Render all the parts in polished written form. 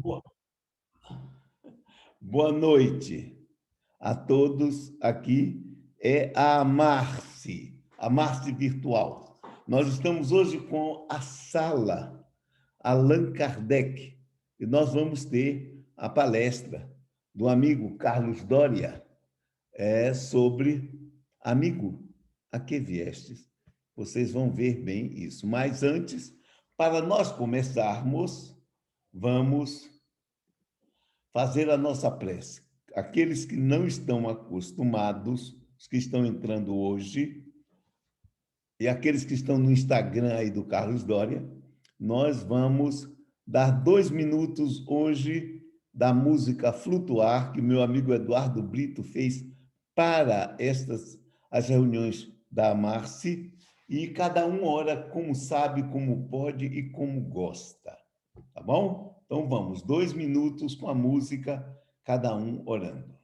Boa boa noite a todos aqui. É a Marce Virtual. Nós estamos hoje com a sala Allan Kardec e nós vamos ter a palestra do amigo Carlos Doria sobre amigo, a que viestes? Vocês vão ver bem isso. Mas antes, para nós começarmos, vamos fazer a nossa prece. Aqueles que não estão acostumados, os que estão entrando hoje, e aqueles que estão no Instagram aí do Carlos Doria, nós vamos dar 2 minutos hoje da música Flutuar, que meu amigo Eduardo Brito fez para as reuniões da Marci, e cada um ora como sabe, como pode e como gosta. Tá bom? Então vamos, 2 minutos com a música, cada um orando.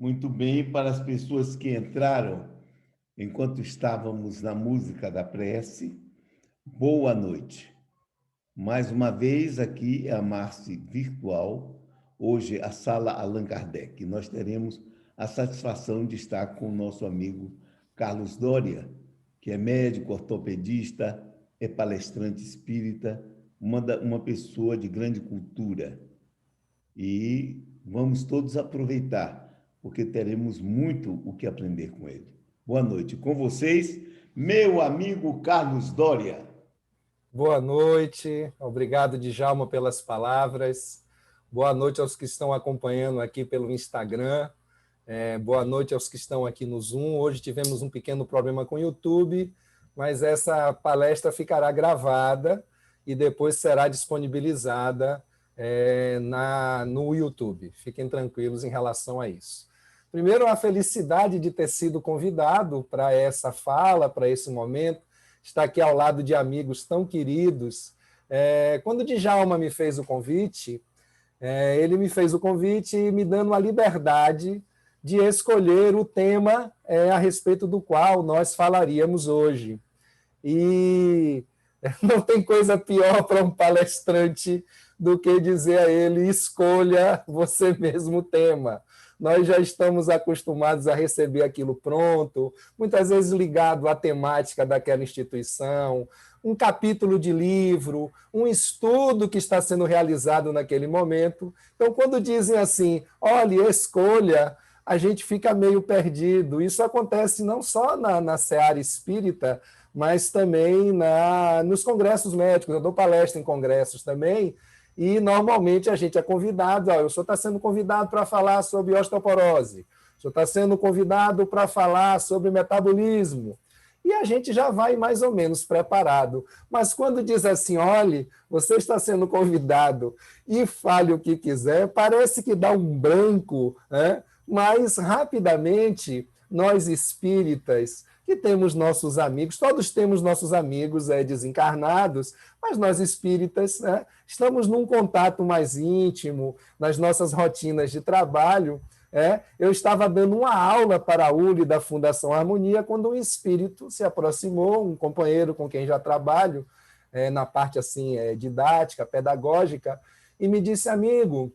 Muito bem, para as pessoas que entraram enquanto estávamos na música da prece, boa noite. Mais uma vez, aqui é a Marce Virtual, hoje a sala Allan Kardec. Nós teremos a satisfação de estar com o nosso amigo Carlos Doria, que é médico, ortopedista, é palestrante espírita, uma pessoa de grande cultura. E vamos todos aproveitar, porque teremos muito o que aprender com ele. Boa noite. Com vocês, meu amigo Carlos Doria. Boa noite, obrigado, Djalma, pelas palavras. Boa noite aos que estão acompanhando aqui pelo Instagram. Boa noite aos que estão aqui no Zoom. Hoje tivemos um pequeno problema com o YouTube, mas essa palestra ficará gravada e depois será disponibilizada no YouTube. Fiquem tranquilos em relação a isso. Primeiro, a felicidade de ter sido convidado para essa fala, para esse momento, estar aqui ao lado de amigos tão queridos. Quando o Djalma me fez o convite, ele me fez o convite me dando a liberdade de escolher o tema a respeito do qual nós falaríamos hoje. E não tem coisa pior para um palestrante do que dizer a ele: escolha você mesmo o tema. Nós já estamos acostumados a receber aquilo pronto, muitas vezes ligado à temática daquela instituição, um capítulo de livro, um estudo que está sendo realizado naquele momento. Então, quando dizem assim, olha, escolha, a gente fica meio perdido. Isso acontece não só na seara espírita, mas também nos congressos médicos. Eu dou palestra em congressos também, e normalmente a gente é convidado, o senhor está sendo convidado para falar sobre osteoporose, o senhor está sendo convidado para falar sobre metabolismo, e a gente já vai mais ou menos preparado. Mas quando diz assim, olhe, você está sendo convidado e fale o que quiser, parece que dá um branco, né? Mas rapidamente nós espíritas, que temos nossos amigos, todos temos nossos amigos desencarnados, mas nós espíritas, né, estamos num contato mais íntimo, nas nossas rotinas de trabalho. Eu estava dando uma aula para a ULI da Fundação Harmonia, quando um espírito se aproximou, um companheiro com quem já trabalho, na parte assim, didática, pedagógica, e me disse, amigo,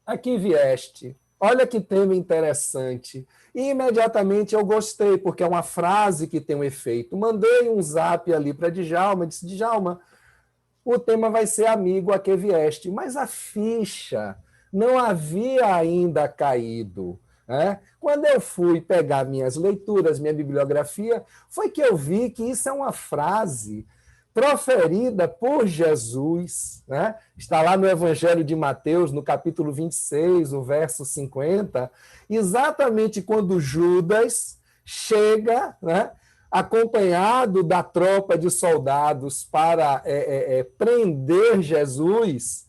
aqui vieste, olha que tema interessante. E imediatamente eu gostei, porque é uma frase que tem um efeito. Mandei um zap ali para Djalma, disse, Djalma, o tema vai ser amigo a que vieste, mas a ficha não havia ainda caído. Quando eu fui pegar minhas leituras, minha bibliografia, foi que eu vi que isso é uma frase proferida por Jesus, está lá no Evangelho de Mateus, no capítulo 26, o verso 50, exatamente quando Judas chega, acompanhado da tropa de soldados para prender Jesus,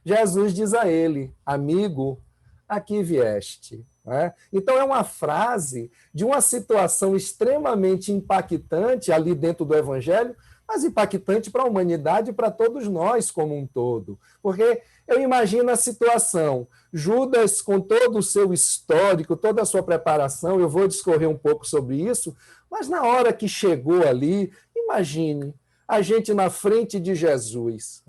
Jesus diz a ele, amigo, aqui vieste. Então, é uma frase de uma situação extremamente impactante ali dentro do Evangelho, mas impactante para a humanidade e para todos nós como um todo. Porque eu imagino a situação, Judas, com todo o seu histórico, toda a sua preparação, eu vou discorrer um pouco sobre isso, mas na hora que chegou ali, imagine, a gente na frente de Jesus,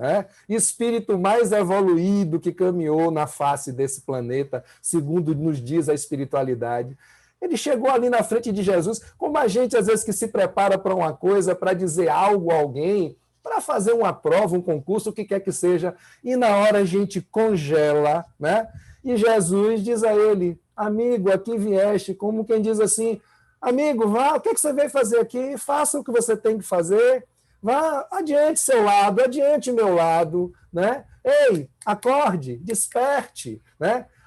espírito mais evoluído que caminhou na face desse planeta, segundo nos diz a espiritualidade. Ele chegou ali na frente de Jesus, como a gente, às vezes, que se prepara para uma coisa, para dizer algo a alguém, para fazer uma prova, um concurso, o que quer que seja, e na hora a gente congela, E Jesus diz a ele, amigo, aqui vieste, como quem diz assim, amigo, vá, o que você veio fazer aqui? Faça o que você tem que fazer, vá adiante seu lado, adiante meu lado, Ei, acorde, desperte,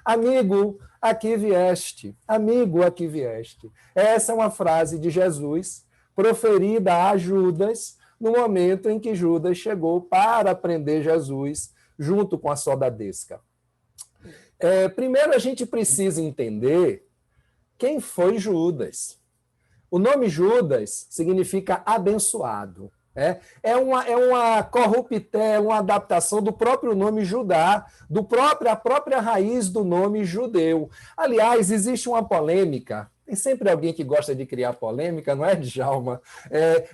Amigo, aqui vieste. Amigo, aqui vieste. Essa é uma frase de Jesus, proferida a Judas, no momento em que Judas chegou para prender Jesus, junto com a soldadesca. Primeiro, a gente precisa entender quem foi Judas. O nome Judas significa abençoado. É uma corrupté, uma adaptação do próprio nome Judá, a própria raiz do nome judeu. Aliás, existe uma polêmica, tem sempre alguém que gosta de criar polêmica, não é, Djalma?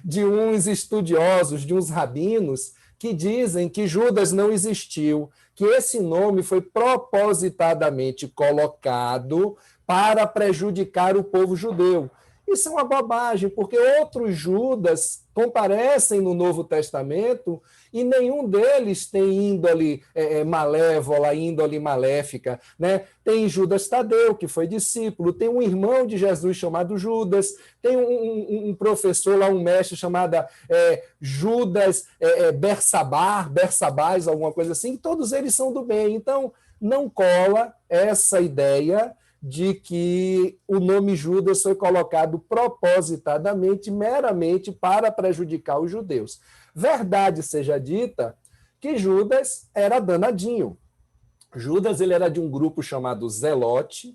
De uns estudiosos, de uns rabinos, que dizem que Judas não existiu, que esse nome foi propositadamente colocado para prejudicar o povo judeu. Isso é uma bobagem, porque outros Judas comparecem no Novo Testamento e nenhum deles tem índole malévola, índole maléfica. Tem Judas Tadeu, que foi discípulo, tem um irmão de Jesus chamado Judas, tem um professor lá, um mestre chamado Judas Bersabás, alguma coisa assim, todos eles são do bem. Então, não cola essa ideia de que o nome Judas foi colocado propositadamente, meramente para prejudicar os judeus. Verdade seja dita que Judas era danadinho. Judas ele era de um grupo chamado Zelote.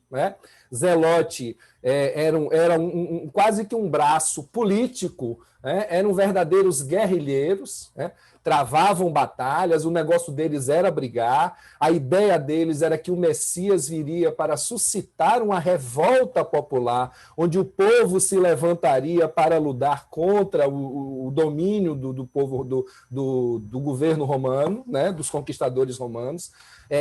Zelote era quase que um braço político, eram verdadeiros guerrilheiros, travavam batalhas, o negócio deles era brigar, a ideia deles era que o Messias viria para suscitar uma revolta popular, onde o povo se levantaria para lutar contra o domínio do povo, do governo romano, dos conquistadores romanos.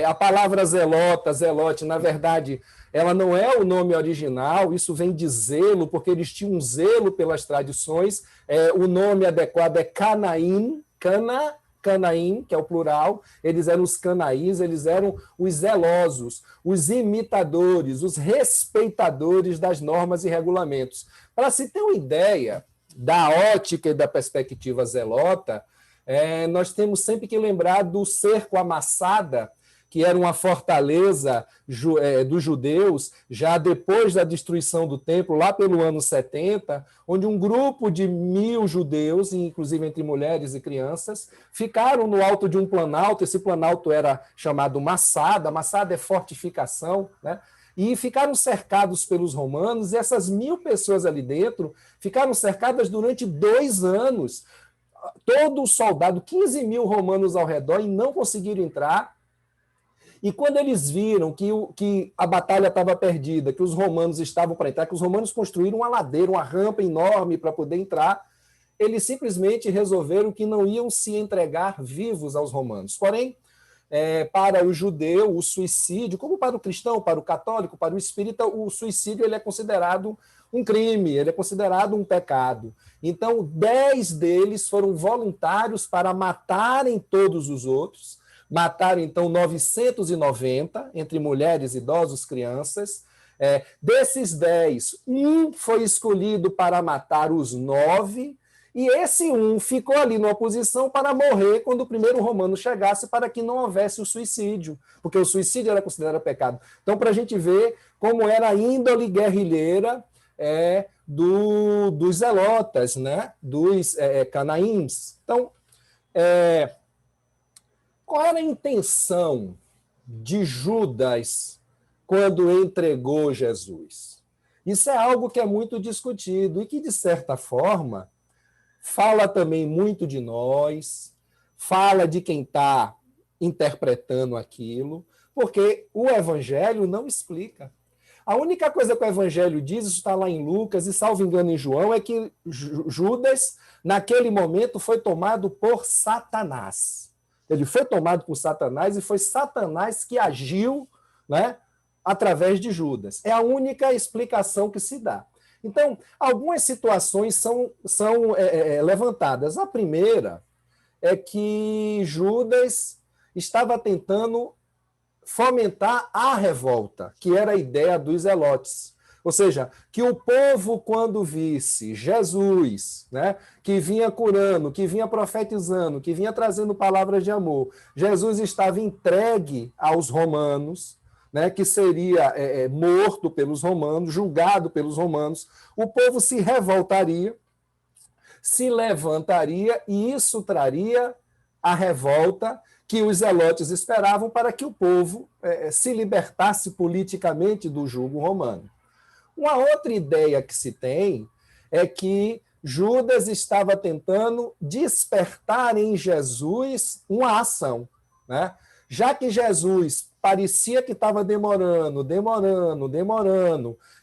A palavra zelote, na verdade, ela não é o nome original, isso vem de zelo, porque eles tinham um zelo pelas tradições. O nome adequado é Canaim, Canaim, que é o plural, eles eram os canaíns, eles eram os zelosos, os imitadores, os respeitadores das normas e regulamentos. Para se ter uma ideia da ótica e da perspectiva zelota, nós temos sempre que lembrar do cerco à Massada, que era uma fortaleza dos judeus, já depois da destruição do templo, lá pelo ano 70, onde um grupo de 1.000 judeus, inclusive entre mulheres e crianças, ficaram no alto de um planalto. Esse planalto era chamado Massada. Massada é fortificação, né? E ficaram cercados pelos romanos, e essas 1.000 pessoas ali dentro ficaram cercadas durante 2 anos. Todo soldado, 15.000 romanos ao redor, e não conseguiram entrar. E quando eles viram que a batalha estava perdida, que os romanos estavam para entrar, que os romanos construíram uma ladeira, uma rampa enorme para poder entrar, eles simplesmente resolveram que não iam se entregar vivos aos romanos. Porém, para o judeu, o suicídio, como para o cristão, para o católico, para o espírita, o suicídio ele é considerado um crime, ele é considerado um pecado. Então, 10 deles foram voluntários para matarem todos os outros. Mataram, então, 990, entre mulheres, idosos, crianças. Desses 10, um foi escolhido para matar os 9, e esse um ficou ali numa posição para morrer quando o primeiro romano chegasse, para que não houvesse o suicídio, porque o suicídio era considerado pecado. Então, para a gente ver como era a índole guerrilheira dos zelotas, né? Dos canaíns. Então, qual era a intenção de Judas quando entregou Jesus? Isso é algo que é muito discutido e que, de certa forma, fala também muito de nós, fala de quem está interpretando aquilo, porque o Evangelho não explica. A única coisa que o Evangelho diz, isso está lá em Lucas e, salvo engano, em João, é que Judas, naquele momento, foi tomado por Satanás. Ele foi tomado por Satanás e foi Satanás que agiu, né, através de Judas. É a única explicação que se dá. Então, algumas situações são levantadas. A primeira é que Judas estava tentando fomentar a revolta, que era a ideia dos zelotes. Ou seja, que o povo, quando visse Jesus, né, que vinha curando, que vinha profetizando, que vinha trazendo palavras de amor, Jesus estava entregue aos romanos, né, que seria morto pelos romanos, julgado pelos romanos, o povo se revoltaria, se levantaria, e isso traria a revolta que os zelotes esperavam para que o povo se libertasse politicamente do jugo romano. Uma outra ideia que se tem é que Judas estava tentando despertar em Jesus uma ação, né? Já que Jesus parecia que estava demorando,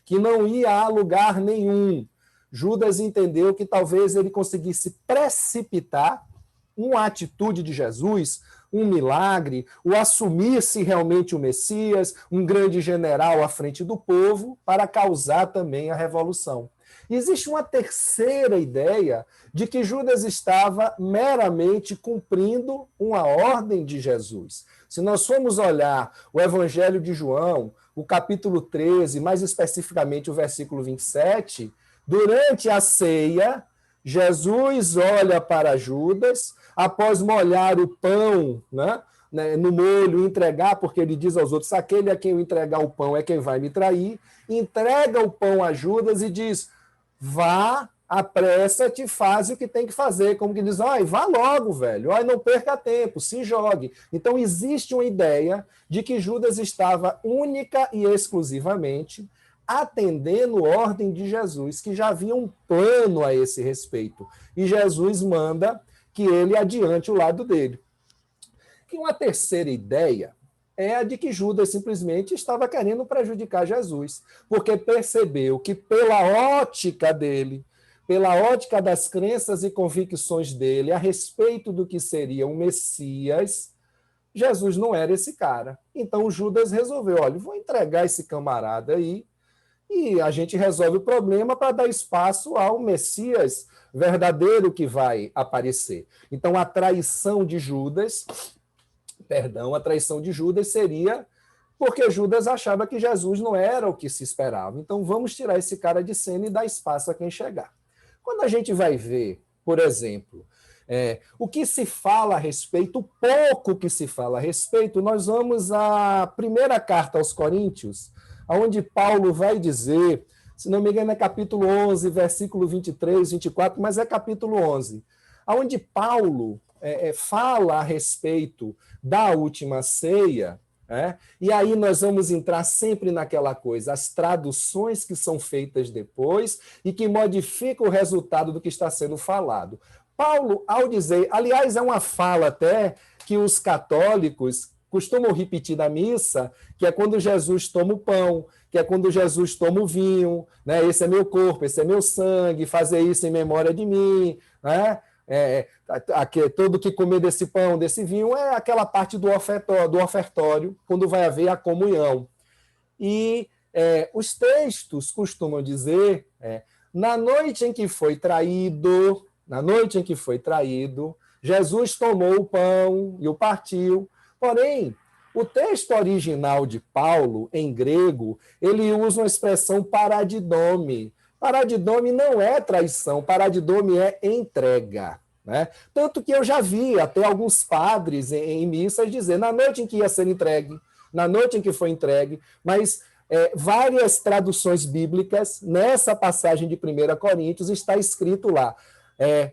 que não ia a lugar nenhum, Judas entendeu que talvez ele conseguisse precipitar uma atitude de Jesus, um milagre, o assumir-se realmente o Messias, um grande general à frente do povo, para causar também a revolução. Existe uma terceira ideia de que Judas estava meramente cumprindo uma ordem de Jesus. Se nós formos olhar o Evangelho de João, o capítulo 13, mais especificamente o versículo 27, durante a ceia, Jesus olha para Judas, após molhar o pão, né, no molho, entregar, porque ele diz aos outros, aquele a quem eu entregar o pão é quem vai me trair, entrega o pão a Judas e diz, vá, apressa-te, faz o que tem que fazer, como que diz, vá logo, velho, não perca tempo, se jogue. Então existe uma ideia de que Judas estava única e exclusivamente atendendo a ordem de Jesus, que já havia um plano a esse respeito. E Jesus manda que ele adiante o lado dele. E uma terceira ideia é a de que Judas simplesmente estava querendo prejudicar Jesus, porque percebeu que pela ótica dele, pela ótica das crenças e convicções dele a respeito do que seria o Messias, Jesus não era esse cara. Então Judas resolveu, olha, vou entregar esse camarada aí, e a gente resolve o problema para dar espaço ao Messias verdadeiro que vai aparecer. Então, a traição de Judas seria porque Judas achava que Jesus não era o que se esperava. Então, vamos tirar esse cara de cena e dar espaço a quem chegar. Quando a gente vai ver, por exemplo, o que se fala a respeito, o pouco que se fala a respeito, nós vamos à primeira carta aos Coríntios, onde Paulo vai dizer, se não me engano é capítulo 11, versículo 23, 24, mas é capítulo 11, onde Paulo fala a respeito da última ceia. E aí nós vamos entrar sempre naquela coisa, as traduções que são feitas depois e que modificam o resultado do que está sendo falado. Paulo, ao dizer, aliás, é uma fala até que os católicos costumam repetir na missa, que é quando Jesus toma o pão, que é quando Jesus toma o vinho, né? Esse é meu corpo, esse é meu sangue, fazer isso em memória de mim, né? Todo que comer desse pão, desse vinho, é aquela parte do ofertório, quando vai haver a comunhão. E os textos costumam dizer, na noite em que foi traído, Jesus tomou o pão e o partiu. Porém, o texto original de Paulo, em grego, ele usa uma expressão paradidome. Paradidome não é traição, paradidome é entrega. Né? Tanto que eu já vi até alguns padres em missas dizer, na noite em que ia ser entregue, na noite em que foi entregue, mas várias traduções bíblicas, nessa passagem de 1 Coríntios, está escrito lá,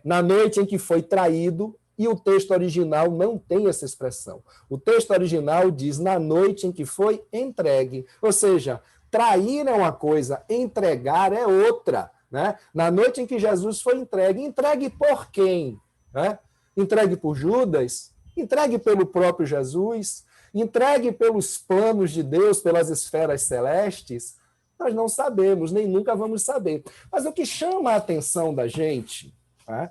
na noite em que foi traído, e o texto original não tem essa expressão. O texto original diz, na noite em que foi entregue. Ou seja, trair é uma coisa, entregar é outra. Né? Na noite em que Jesus foi entregue por quem? Né? Entregue por Judas? Entregue pelo próprio Jesus? Entregue pelos planos de Deus, pelas esferas celestes? Nós não sabemos, nem nunca vamos saber. Mas o que chama a atenção da gente, né,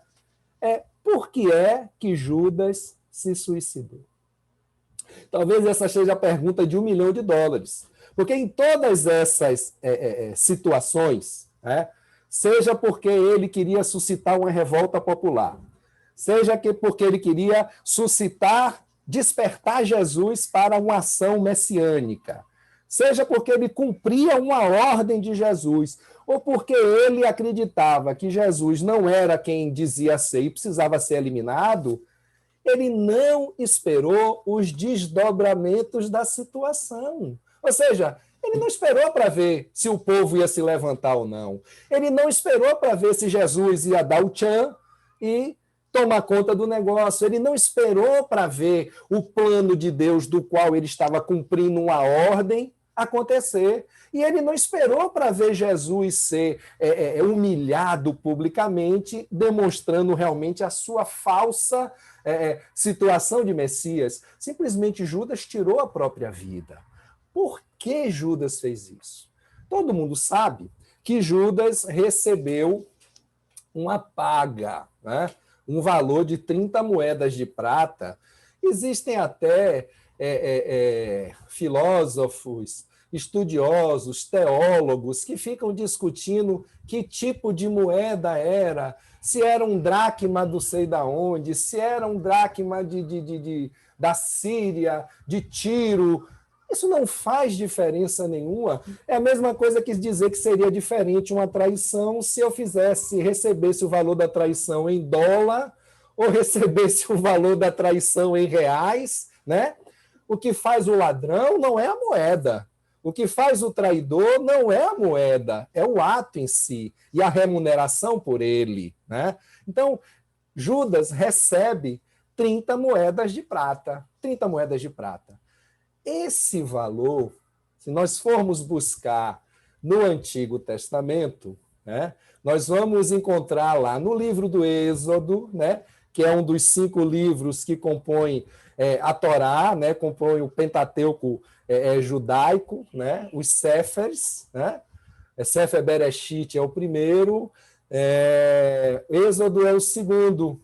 é por que é que Judas se suicidou. Talvez essa seja a pergunta de $1 milhão. Porque em todas essas situações, seja porque ele queria suscitar uma revolta popular, seja porque ele queria despertar Jesus para uma ação messiânica, seja porque ele cumpria uma ordem de Jesus, ou porque ele acreditava que Jesus não era quem dizia ser e precisava ser eliminado, ele não esperou os desdobramentos da situação. Ou seja, ele não esperou para ver se o povo ia se levantar ou não. Ele não esperou para ver se Jesus ia dar o tchan e tomar conta do negócio. Ele não esperou para ver o plano de Deus do qual ele estava cumprindo uma ordem acontecer. E ele não esperou para ver Jesus ser humilhado publicamente, demonstrando realmente a sua falsa situação de Messias. Simplesmente Judas tirou a própria vida. Por que Judas fez isso? Todo mundo sabe que Judas recebeu uma paga, né? Um valor de 30 moedas de prata. Existem até filósofos, estudiosos, teólogos, que ficam discutindo que tipo de moeda era, se era um dracma do sei da onde, se era um dracma da Síria, de Tiro. Isso não faz diferença nenhuma. É a mesma coisa que dizer que seria diferente uma traição se eu recebesse o valor da traição em dólar ou recebesse o valor da traição em reais, né? O que faz o ladrão não é a moeda. O que faz o traidor não é a moeda, é o ato em si e a remuneração por ele, né? Então, Judas recebe 30 moedas de prata. 30 moedas de prata. Esse valor, se nós formos buscar no Antigo Testamento, né, nós vamos encontrar lá no livro do Êxodo, né, que é um dos 5 livros que compõem a Torá, né, compõem o Pentateuco judaico, né, os Séferes, né, Sefer Bereshit é o primeiro, Êxodo é o segundo.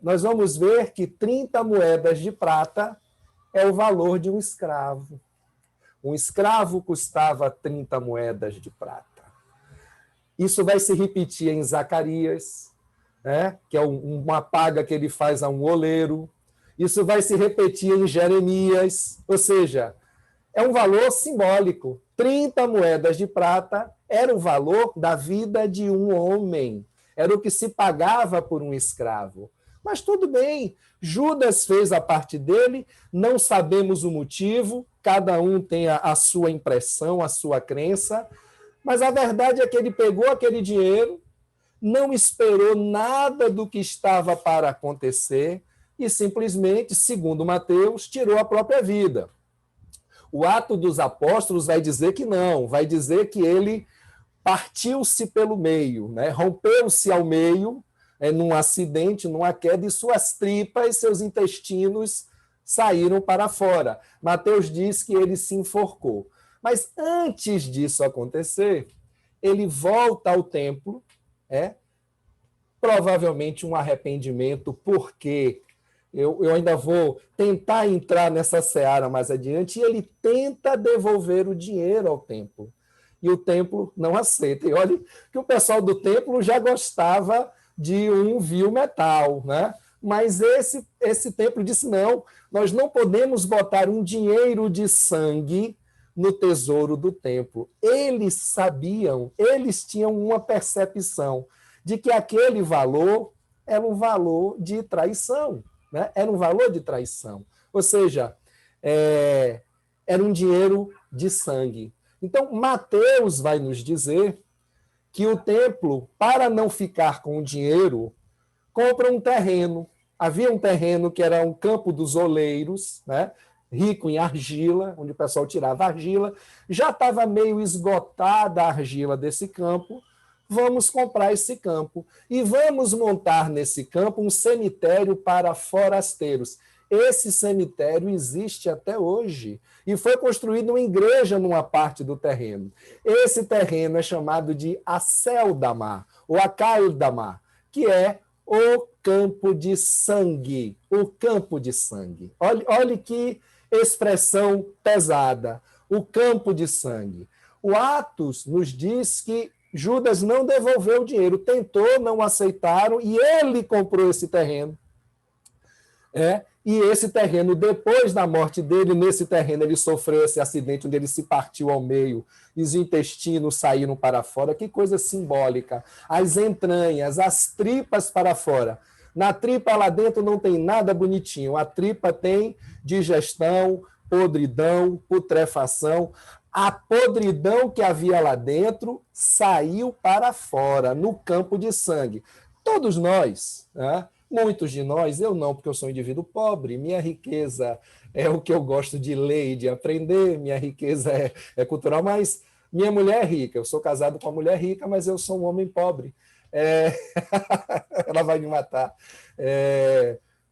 Nós vamos ver que 30 moedas de prata é o valor de um escravo. Um escravo custava 30 moedas de prata. Isso vai se repetir em Zacarias, né? Que é uma paga que ele faz a um oleiro. Isso vai se repetir em Jeremias, ou seja, é um valor simbólico. 30 moedas de prata era o valor da vida de um homem. Era o que se pagava por um escravo. Mas tudo bem, Judas fez a parte dele, não sabemos o motivo, cada um tem a sua impressão, a sua crença, mas a verdade é que ele pegou aquele dinheiro, não esperou nada do que estava para acontecer e simplesmente, segundo Mateus, tirou a própria vida. O Atos dos Apóstolos vai dizer que não, vai dizer que ele partiu-se pelo meio, né? Rompeu-se ao meio, num acidente, numa queda, e suas tripas, seus intestinos saíram para fora. Mateus diz que ele se enforcou. Mas antes disso acontecer, ele volta ao templo, provavelmente um arrependimento, porque eu ainda vou tentar entrar nessa seara mais adiante, e ele tenta devolver o dinheiro ao templo. E o templo não aceita. E olha que o pessoal do templo já gostava de um vil metal, né? Mas esse templo disse, não, nós não podemos botar um dinheiro de sangue no tesouro do templo. Eles sabiam, eles tinham uma percepção de que aquele valor era um valor de traição, né? Era um valor de traição. Ou seja, era um dinheiro de sangue. Então, Mateus vai nos dizer que o templo, para não ficar com o dinheiro, compra um terreno. Havia um terreno que era um campo dos oleiros, né? Rico em argila, onde o pessoal tirava argila. Já estava meio esgotada a argila desse campo. Vamos comprar esse campo e vamos montar nesse campo um cemitério para forasteiros. Esse cemitério existe até hoje e foi construído uma igreja numa parte do terreno. Esse terreno é chamado de Aceldama, ou Acaildama, que é o campo de sangue. O campo de sangue. Olhe que expressão pesada. O campo de sangue. O Atos nos diz que Judas não devolveu o dinheiro, tentou, não aceitaram, e ele comprou esse terreno. E esse terreno, depois da morte dele, nesse terreno ele sofreu esse acidente onde ele se partiu ao meio, e os intestinos saíram para fora. Que coisa simbólica. As entranhas, as tripas para fora. Na tripa lá dentro não tem nada bonitinho. A tripa tem digestão, podridão, putrefação. A podridão que havia lá dentro saiu para fora, no campo de sangue. Todos nós, né? Muitos de nós, eu não, porque eu sou um indivíduo pobre, minha riqueza é o que eu gosto de ler e de aprender, minha riqueza é cultural, mas minha mulher é rica, eu sou casado com uma mulher rica, mas eu sou um homem pobre. Ela vai me matar.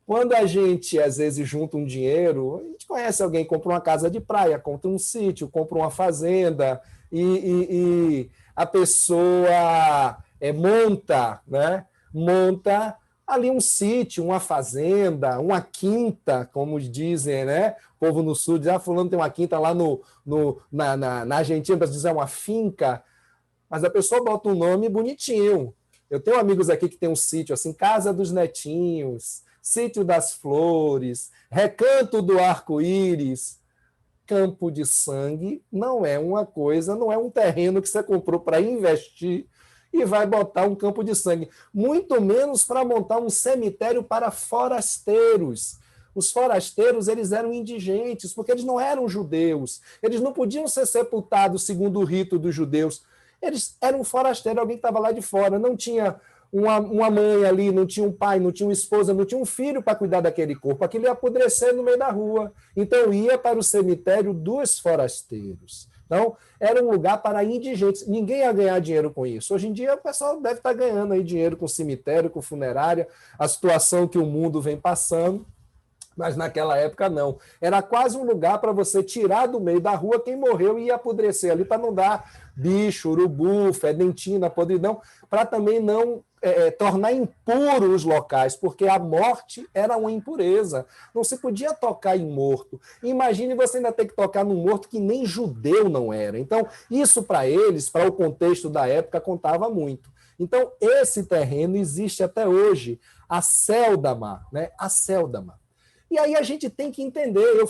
Quando a gente, às vezes, junta um dinheiro, a gente conhece alguém que compra uma casa de praia, compra um sítio, compra uma fazenda, e a pessoa monta, né? Monta ali um sítio, uma fazenda, uma quinta, como dizem, né? O povo no sul diz, fulano tem uma quinta lá na Argentina, para dizer uma finca, mas a pessoa bota um nome bonitinho. Eu tenho amigos aqui que tem um sítio assim, Casa dos Netinhos, Sítio das Flores, Recanto do Arco-Íris. Campo de sangue não é uma coisa, não é um terreno que você comprou para investir e vai botar um campo de sangue, muito menos para montar um cemitério para forasteiros. Os forasteiros, eles eram indigentes, porque eles não eram judeus, eles não podiam ser sepultados segundo o rito dos judeus. Eles eram forasteiros, alguém que estava lá de fora, não tinha uma mãe ali, não tinha um pai, não tinha uma esposa, não tinha um filho para cuidar daquele corpo, aquilo ia apodrecer no meio da rua. Então ia para o cemitério dos forasteiros. Então, era um lugar para indigentes. Ninguém ia ganhar dinheiro com isso. Hoje em dia, o pessoal deve estar ganhando aí dinheiro com cemitério, com funerária, a situação que o mundo vem passando. Mas naquela época não. Era quase um lugar para você tirar do meio da rua quem morreu e ia apodrecer ali para não dar bicho, urubu, fedentina, podridão, para também não tornar impuros os locais, porque a morte era uma impureza. Não se podia tocar em morto. Imagine você ainda ter que tocar num morto que nem judeu não era. Então, isso para eles, para o contexto da época, contava muito. Então, esse terreno existe até hoje, a Céldama, né? A Céldama. E aí a gente tem que entender,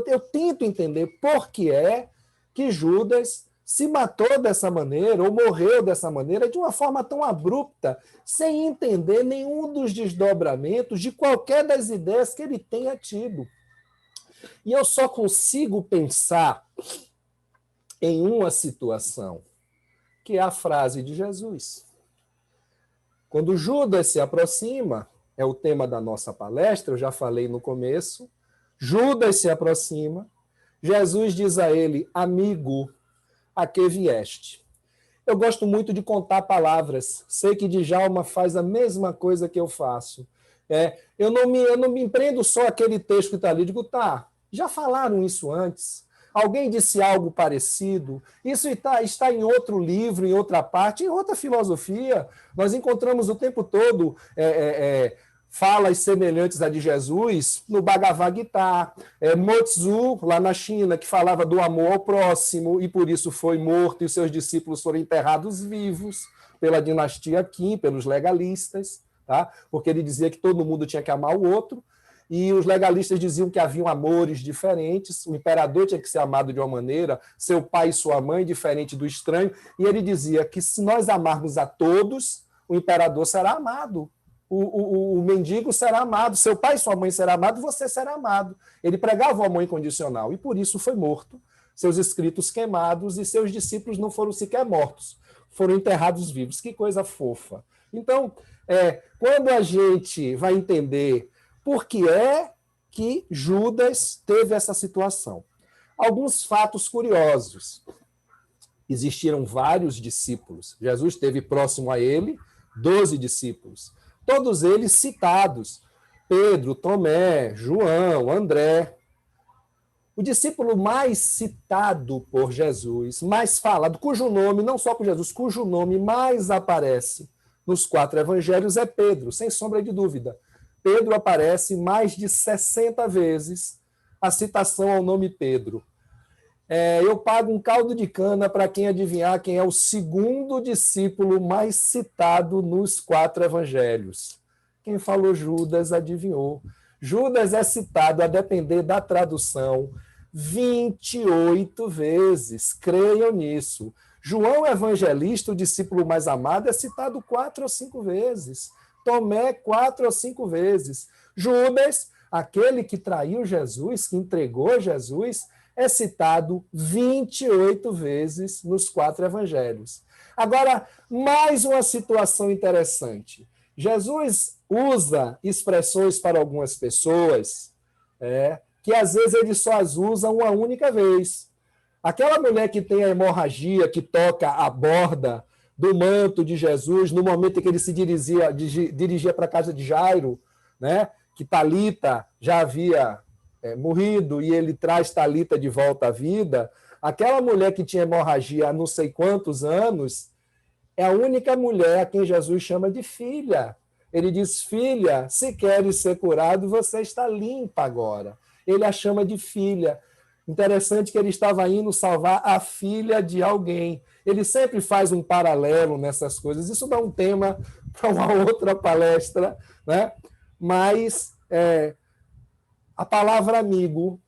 eu tento entender por que é que Judas se matou dessa maneira, ou morreu dessa maneira, de uma forma tão abrupta, sem entender nenhum dos desdobramentos de qualquer das ideias que ele tenha tido. E eu só consigo pensar em uma situação, que é a frase de Jesus. Quando Judas se aproxima, é o tema da nossa palestra, eu já falei no começo, Judas se aproxima, Jesus diz a ele, amigo, a que vieste? Eu gosto muito de contar palavras, sei que Djalma faz a mesma coisa que eu faço. Eu não me empreendo só aquele texto que está ali, digo, tá, já falaram isso antes, alguém disse algo parecido, isso está em outro livro, em outra parte, em outra filosofia. Nós encontramos o tempo todo falas semelhantes à de Jesus no Bhagavad Gita, Mo-Tzu, lá na China, que falava do amor ao próximo, e por isso foi morto, e os seus discípulos foram enterrados vivos pela dinastia Qin, pelos legalistas, tá? Porque ele dizia que todo mundo tinha que amar o outro, e os legalistas diziam que haviam amores diferentes, o imperador tinha que ser amado de uma maneira, seu pai e sua mãe, diferente do estranho, e ele dizia que se nós amarmos a todos, o imperador será amado, o mendigo será amado, seu pai e sua mãe serão amados, você será amado. Ele pregava o amor incondicional, e por isso foi morto, seus escritos queimados, e seus discípulos não foram sequer mortos, foram enterrados vivos. Que coisa fofa. Então, quando a gente vai entender por que é que Judas teve essa situação. Alguns fatos curiosos. Existiram vários discípulos. Jesus teve próximo a ele 12 discípulos. Todos eles citados. Pedro, Tomé, João, André. O discípulo mais citado por Jesus, mais falado, cujo nome, não só por Jesus, cujo nome mais aparece nos 4 evangelhos é Pedro, sem sombra de dúvida. Pedro aparece mais de 60 vezes a citação ao nome Pedro. Eu pago um caldo de cana para quem adivinhar quem é o segundo discípulo mais citado nos 4 evangelhos. Quem falou Judas adivinhou. Judas é citado, a depender da tradução, 28 vezes. Creiam nisso. João Evangelista, o discípulo mais amado, é citado 4 ou 5 vezes. Tomé, 4 ou 5 vezes. Judas, aquele que traiu Jesus, que entregou Jesus, é citado 28 vezes nos 4 evangelhos. Agora, mais uma situação interessante. Jesus usa expressões para algumas pessoas que às vezes ele só as usa uma única vez. Aquela mulher que tem a hemorragia, que toca a borda do manto de Jesus, no momento em que ele se dirigia para a casa de Jairo, né? Que Talita já havia morrido e ele traz Talita de volta à vida, aquela mulher que tinha hemorragia há não sei quantos anos, é a única mulher a quem Jesus chama de filha. Ele diz, filha, se queres ser curado, você está limpa agora. Ele a chama de filha. Interessante que ele estava indo salvar a filha de alguém. Ele sempre faz um paralelo nessas coisas. Isso dá um tema para uma outra palestra, né? Mas a palavra amigo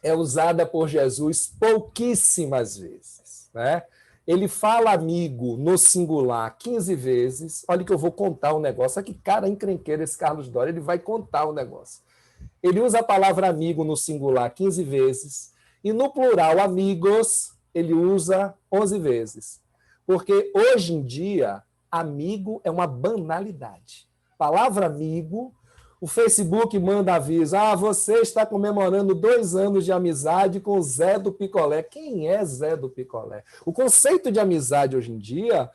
é usada por Jesus pouquíssimas vezes, né? Ele fala amigo no singular 15 vezes. Olha que eu vou contar um negócio. Olha que cara encrenqueiro esse Carlos Doria, ele vai contar um negócio. Ele usa a palavra amigo no singular 15 vezes e no plural amigos ele usa 11 vezes. Porque hoje em dia, amigo é uma banalidade. A palavra amigo, O Facebook manda aviso. Você está comemorando 2 anos de amizade com Zé do Picolé. Quem é Zé do Picolé? O conceito de amizade hoje em dia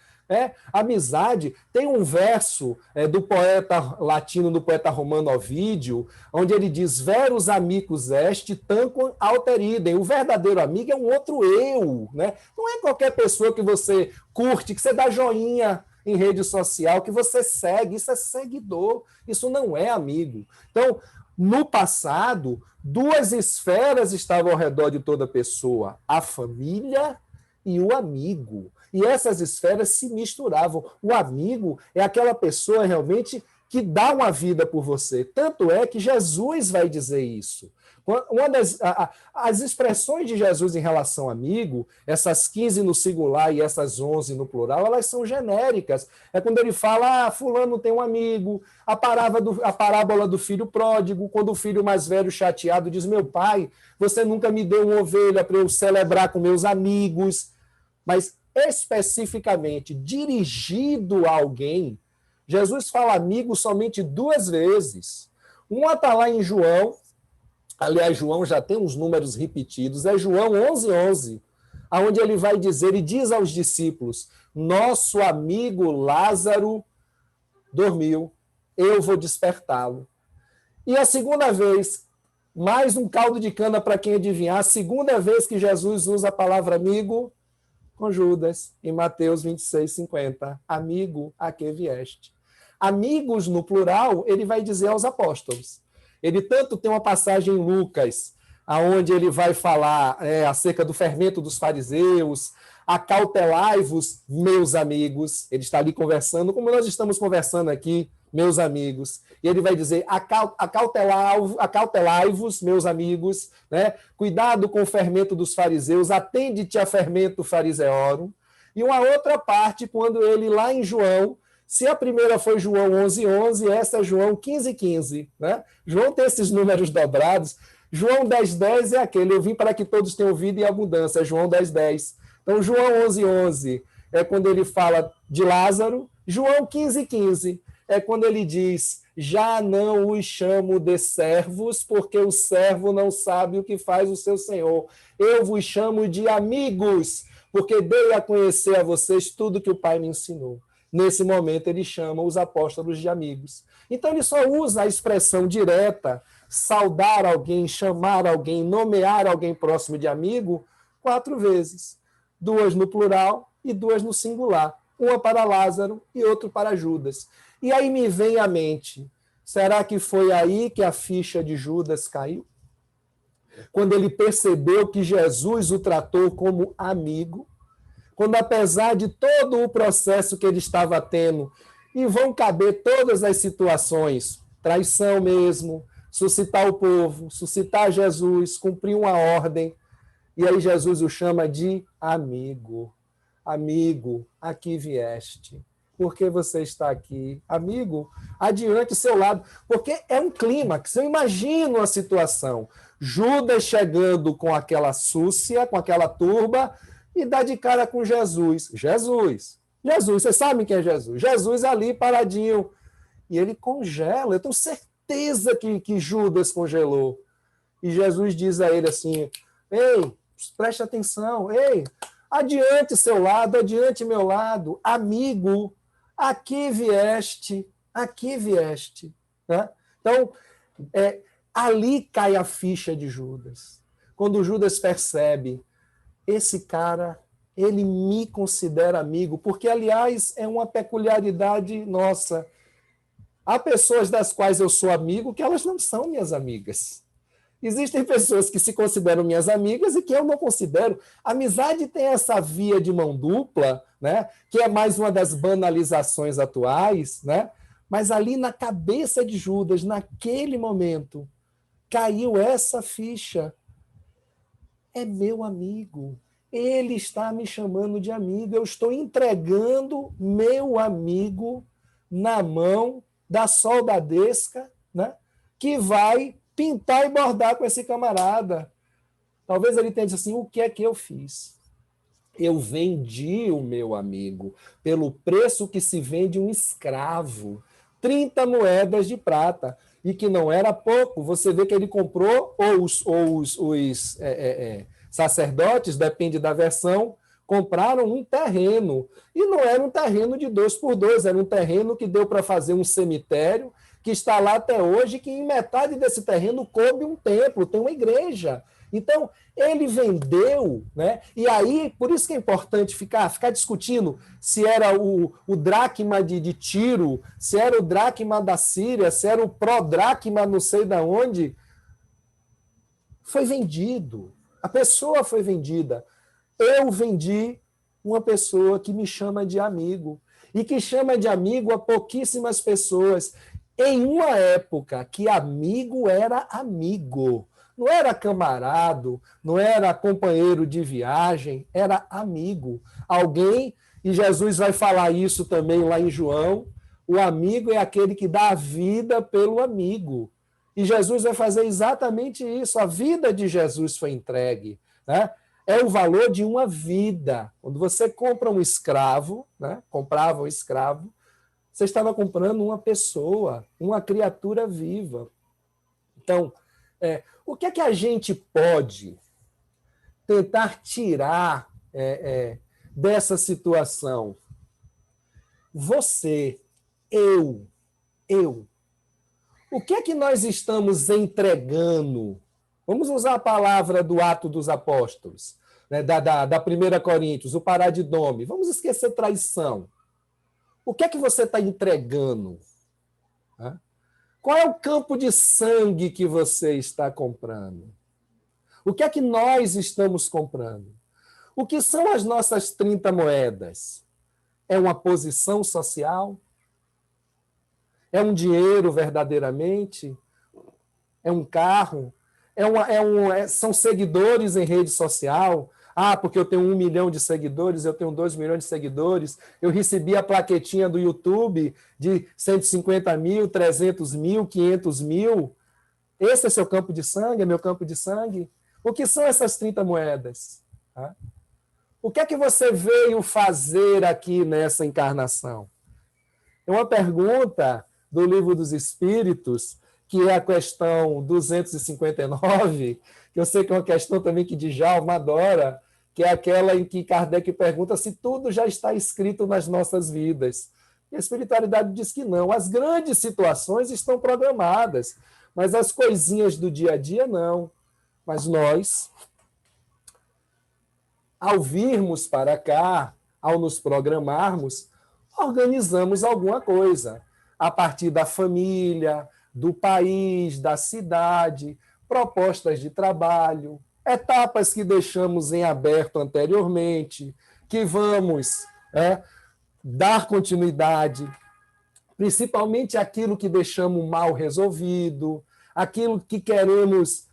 amizade. Tem um verso do poeta latino, do poeta romano Ovídio, onde ele diz: verus amicus est, tanquam alter idem. O verdadeiro amigo é um outro eu, né? Não é qualquer pessoa que você curte, que você dá joinha em rede social, que você segue. Isso é seguidor, isso não é amigo. Então, no passado, 2 esferas estavam ao redor de toda pessoa: a família e o amigo. E essas esferas se misturavam. O amigo é aquela pessoa realmente que dá uma vida por você. Tanto é que Jesus vai dizer isso. As expressões de Jesus em relação ao amigo, essas 15 no singular e essas 11 no plural, elas são genéricas. É quando ele fala: fulano tem um amigo, a parábola do filho pródigo, quando o filho mais velho chateado diz: meu pai, você nunca me deu uma ovelha para eu celebrar com meus amigos. Mas especificamente dirigido a alguém, Jesus fala amigo somente 2 vezes. Uma está lá em João, aliás, João já tem uns números repetidos, é João 11:11, onde ele vai dizer e diz aos discípulos: nosso amigo Lázaro dormiu, eu vou despertá-lo. E a segunda vez, mais um caldo de cana para quem adivinhar, a segunda vez que Jesus usa a palavra amigo, com Judas, em Mateus 26:50. Amigo, a que vieste? Amigos, no plural, ele vai dizer aos apóstolos. Ele tanto tem uma passagem em Lucas, onde ele vai falar acerca do fermento dos fariseus: acautelai-vos, meus amigos. Ele está ali conversando, como nós estamos conversando aqui, meus amigos. E ele vai dizer: acautelai-vos, meus amigos, né? Cuidado com o fermento dos fariseus, atende-te a fermento fariseorum. E uma outra parte, quando ele, lá em João, se a primeira foi João 11:11, essa é João 15:15, né? João tem esses números dobrados. João 10:10 é aquele: eu vim para que todos tenham vida e abundância, é João 10:10. Então, João 11:11 é quando ele fala de Lázaro. João 15:15 é quando ele diz: já não os chamo de servos, porque o servo não sabe o que faz o seu senhor. Eu vos chamo de amigos, porque dei a conhecer a vocês tudo que o Pai me ensinou. Nesse momento, ele chama os apóstolos de amigos. Então, ele só usa a expressão direta, saudar alguém, chamar alguém, nomear alguém próximo de amigo, 4 vezes. 2 no plural e 2 no singular. Uma para Lázaro e outra para Judas. E aí me vem à mente: será que foi aí que a ficha de Judas caiu? Quando ele percebeu que Jesus o tratou como amigo, quando, apesar de todo o processo que ele estava tendo, e vão caber todas as situações, traição mesmo, suscitar o povo, suscitar Jesus, cumprir uma ordem, e aí Jesus o chama de amigo. Amigo, aqui vieste. Por que você está aqui? Amigo, adiante o seu lado. Porque é um clímax. Eu imagino a situação. Judas chegando com aquela súcia, com aquela turba, e dá de cara com Jesus. Jesus, vocês sabem quem é Jesus? Jesus ali paradinho. E ele congela. Eu tenho certeza que Judas congelou. E Jesus diz a ele assim: ei, preste atenção, ei, adiante seu lado, adiante meu lado, amigo, aqui vieste, aqui vieste. Né? Então, ali cai a ficha de Judas. Quando Judas percebe: esse cara, ele me considera amigo, porque, aliás, é uma peculiaridade nossa. Há pessoas das quais eu sou amigo que elas não são minhas amigas. Existem pessoas que se consideram minhas amigas e que eu não considero. A amizade tem essa via de mão dupla, né? Que é mais uma das banalizações atuais, né? Mas ali na cabeça de Judas, naquele momento, caiu essa ficha. É meu amigo. Ele está me chamando de amigo. Eu estou entregando meu amigo na mão da soldadesca, né? Que vai pintar e bordar com esse camarada. Talvez ele tenha dito assim: o que é que eu fiz? Eu vendi o meu amigo pelo preço que se vende um escravo, 30 moedas de prata. e que não era pouco. Você vê que ele comprou, ou os sacerdotes, depende da versão, compraram um terreno. E não era um terreno de 2x2, era um terreno que deu para fazer um cemitério, que está lá até hoje, que em metade desse terreno coube um templo, tem uma igreja. Então, ele vendeu, né? E aí, por isso que é importante ficar discutindo se era o dracma de Tiro, se era o dracma da Síria, se era o pró-dracma não sei de onde. Foi vendido. A pessoa foi vendida. Eu vendi uma pessoa que me chama de amigo e que chama de amigo a pouquíssimas pessoas. Em uma época que amigo era amigo, não era camarado, não era companheiro de viagem, era amigo. Alguém, e Jesus vai falar isso também lá em João, o amigo é aquele que dá a vida pelo amigo. E Jesus vai fazer exatamente isso. A vida de Jesus foi entregue, né? É o valor de uma vida. Quando você compra um escravo, né? Comprava um escravo, você estava comprando uma pessoa, uma criatura viva. Então, o que é que a gente pode tentar tirar dessa situação? Você, eu. O que é que nós estamos entregando? Vamos usar a palavra do Ato dos Apóstolos, né, da 1 Coríntios, o paradidome. Vamos esquecer traição. O que é que você está entregando? Qual é o campo de sangue que você está comprando? O que é que nós estamos comprando? O que são as nossas 30 moedas? É uma posição social? É um dinheiro verdadeiramente? É um carro? São seguidores em rede social? Ah, porque eu tenho 1 milhão de seguidores, eu tenho 2 milhões de seguidores, eu recebi a plaquetinha do YouTube de 150 mil, 300 mil, 500 mil. Esse é seu campo de sangue? É meu campo de sangue? O que são essas 30 moedas? O que é que você veio fazer aqui nessa encarnação? É uma pergunta do Livro dos Espíritos, que é a questão 259, que eu sei que é uma questão também que Djalma adora, que é aquela em que Kardec pergunta se tudo já está escrito nas nossas vidas. E a espiritualidade diz que não. As grandes situações estão programadas, mas as coisinhas do dia a dia não. Mas nós, ao virmos para cá, ao nos programarmos, organizamos alguma coisa, a partir da família, do país, da cidade, propostas de trabalho, etapas que deixamos em aberto anteriormente, que vamos dar continuidade, principalmente aquilo que deixamos mal resolvido, aquilo que queremos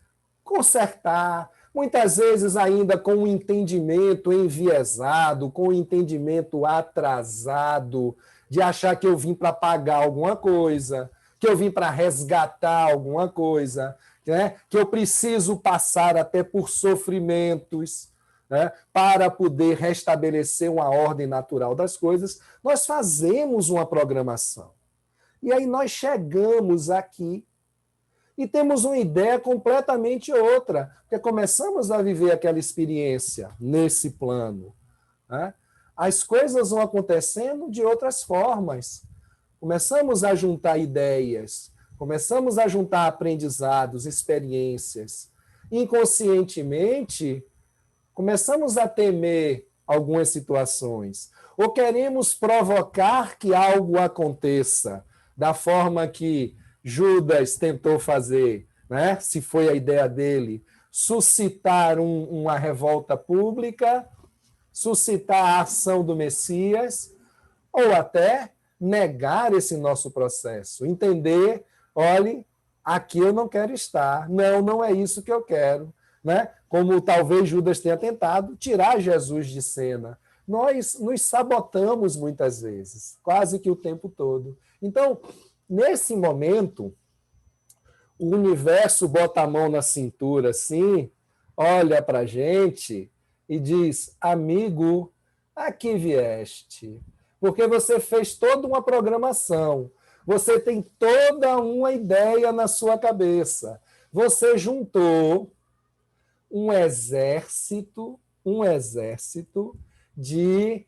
consertar, muitas vezes ainda com um entendimento enviesado, com um entendimento atrasado, de achar que eu vim para pagar alguma coisa, que eu vim para resgatar alguma coisa, né? Que eu preciso passar até por sofrimentos, né? Para poder restabelecer uma ordem natural das coisas. Nós fazemos uma programação. E aí nós chegamos aqui e temos uma ideia completamente outra, porque começamos a viver aquela experiência nesse plano, né? As coisas vão acontecendo de outras formas. Começamos a juntar ideias, começamos a juntar aprendizados, experiências. Inconscientemente, começamos a temer algumas situações, ou queremos provocar que algo aconteça, da forma que Judas tentou fazer, né? Se foi a ideia dele, suscitar uma revolta pública, suscitar a ação do Messias, ou até negar esse nosso processo, entender, olhe, aqui eu não quero estar, não é isso que eu quero, né? Como talvez Judas tenha tentado tirar Jesus de cena. Nós nos sabotamos muitas vezes, quase que o tempo todo. Então, nesse momento, o universo bota a mão na cintura assim, olha para a gente e diz, amigo, aqui vieste, porque você fez toda uma programação, Você tem toda uma ideia na sua cabeça. Você juntou um exército de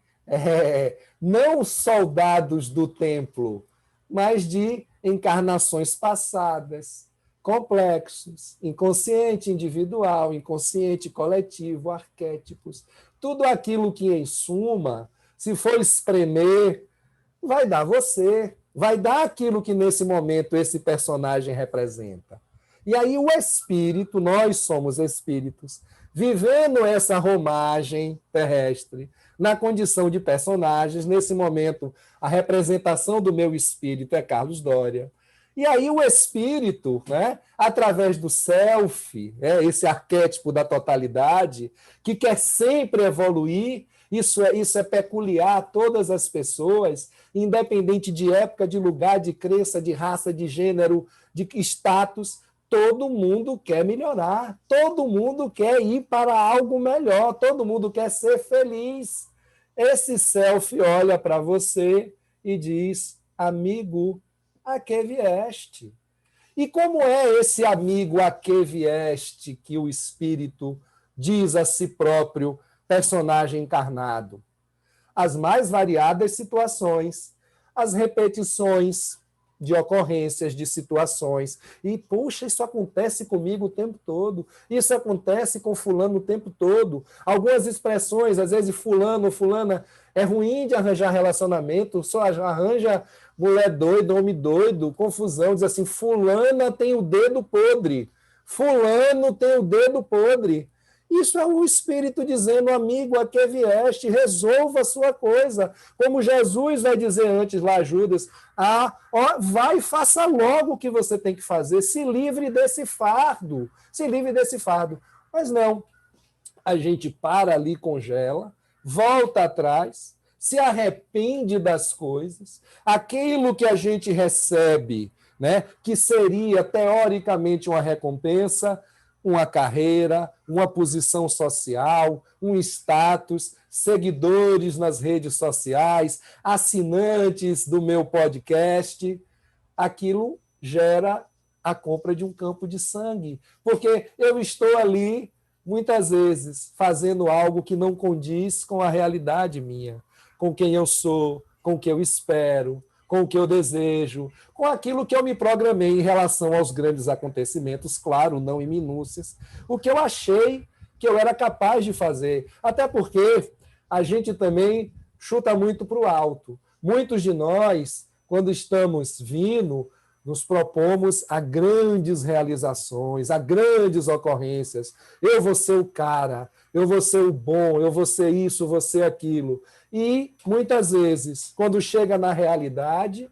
não soldados do templo, mas de encarnações passadas, complexos, inconsciente individual, inconsciente coletivo, arquétipos, tudo aquilo que, em suma, se for espremer, vai dar você, vai dar aquilo que nesse momento esse personagem representa. E aí o espírito, nós somos espíritos, vivendo essa romagem terrestre, na condição de personagens, nesse momento a representação do meu espírito é Carlos Doria. E aí o espírito, né, através do self, esse arquétipo da totalidade, que quer sempre evoluir, isso é peculiar a todas as pessoas, independente de época, de lugar, de crença, de raça, de gênero, de status, todo mundo quer melhorar, todo mundo quer ir para algo melhor, todo mundo quer ser feliz. Esse self olha para você e diz: amigo, a que vieste? E como é esse amigo a que vieste que o espírito diz a si próprio, personagem encarnado? As mais variadas situações, as repetições de ocorrências, de situações. E, puxa, isso acontece comigo o tempo todo. Isso acontece com fulano o tempo todo. Algumas expressões, às vezes fulano ou fulana, é ruim de arranjar relacionamento, só arranja mulher doida, homem doido, confusão, diz assim, fulana tem o dedo podre, fulano tem o dedo podre. Isso é o Espírito dizendo, amigo, a que vieste, resolva a sua coisa. Como Jesus vai dizer antes lá, Judas, vai e faça logo o que você tem que fazer, se livre desse fardo, se livre desse fardo. Mas não, a gente para ali, congela, volta atrás, se arrepende das coisas, aquilo que a gente recebe, né, que seria teoricamente uma recompensa, uma carreira, uma posição social, um status, seguidores nas redes sociais, assinantes do meu podcast, aquilo gera a compra de um campo de sangue, porque eu estou ali, muitas vezes, fazendo algo que não condiz com a realidade minha, com quem eu sou, com o que eu espero, com o que eu desejo, com aquilo que eu me programei em relação aos grandes acontecimentos, claro, não em minúcias, o que eu achei que eu era capaz de fazer. Até porque a gente também chuta muito para o alto. Muitos de nós, quando estamos vindo, nos propomos a grandes realizações, a grandes ocorrências. Eu vou ser o cara, eu vou ser o bom, eu vou ser isso, vou ser aquilo. E, muitas vezes, quando chega na realidade,